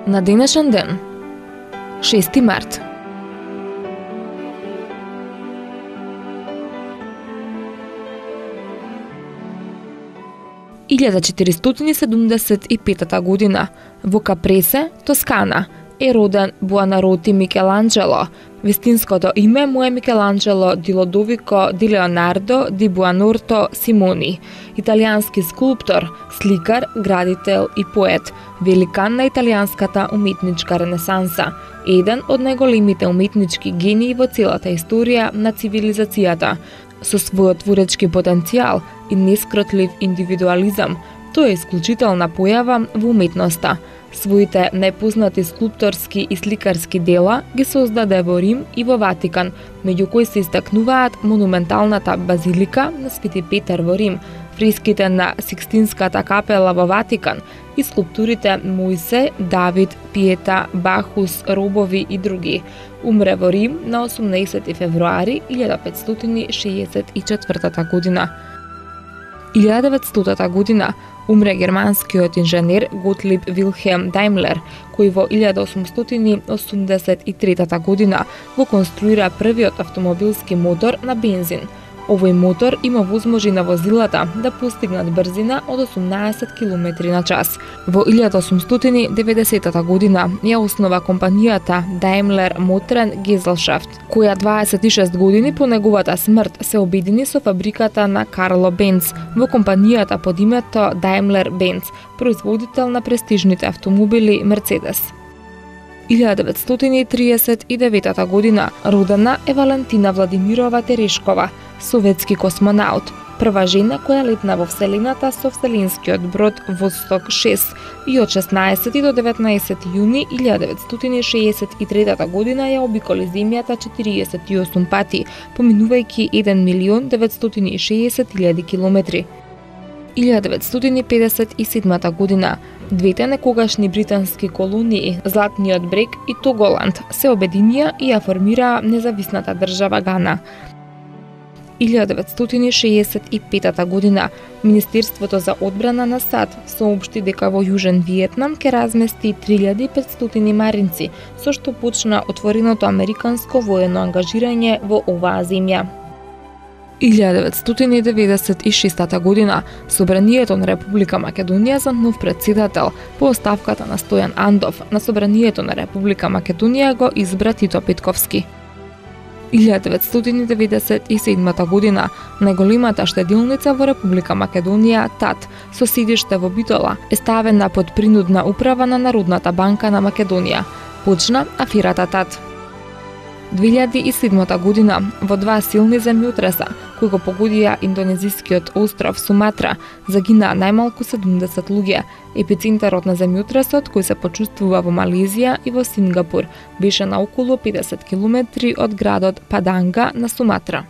На денешен ден, 6 март. – 1475 година во Капресе, Тоскана, е роден Буонароту Микеланджело. Вистинското име му е Микеланджело ди Лодовико ди Леонардо ди Буонароту Симони, италијански скулптор, сликар, градител и поет, великан на италијанската уметничка ренесанса, еден од најголемите уметнички гении во целата историја на цивилизацијата. Со својот творечки потенцијал и нескротлив индивидуализам, тој е исклучителна појава во уметноста. Своите најпознати скулпторски и сликарски дела ги создаде во Рим и во Ватикан, меѓу кои се истакнуваат монументалната базилика на Свети Петар во Рим, фреските на Сикстинската капела во Ватикан и скулптурите Мојсе, Давид, Пиета, Бахус, Робови и други. Умре во Рим на 18 февруари 1564 година. 1900 година умре германскиот инженер Готлиб Вилхелм Даймлер, кој во 1883 година го конструира првиот автомобилски мотор на бензин. Овој мотор има возможи на возилата да постигнат брзина од 18 км на час. Во 1890 година ја основа компанијата Daimler Motoren Gesellschaft, која 26 години по неговата смрт се обедини со фабриката на Карло Бенц во компанијата под името Daimler Benz, производител на престижните автомобили Мерцедес. 1939 година родена е Валентина Владимирова Терешкова, советски космонаут, прва жена која летна во Вселената со вселенскиот брод Восток 6 и од 16 до 19 јуни 1963 година ја обиколи Земјата 48 пати, поминувајќи 1.960.000 километри. 1957 година двете некогашни британски колонии, Златниот брег и Тоголанд, се обединија и ја формираа независната држава Гана. 1965 година Министерството за одбрана на САД соопшти дека во Јужен Виетнам ќе размести 3500 маринци, со што почна отвореното американско воено ангажирање во оваа земја. 1996 година Собранието на Република Македонија за нов председател по оставката на Стојан Андов на Собранието на Република Македонија го избра Тито Петковски. 1997 година најголемата штедилница во Република Македонија, ТАТ, со седиште во Битола, е ставена под принудна управа на Народната банка на Македонија. Почна аферата ТАТ. 2007 година во два силни земјотреса кои го погодија индонезискиот остров Суматра, загинаа најмалку 70 луѓе. Епицентарот на земјотресот, кој се почувствува во Малезија и во Сингапур, беше на околу 50 километри од градот Паданга на Суматра.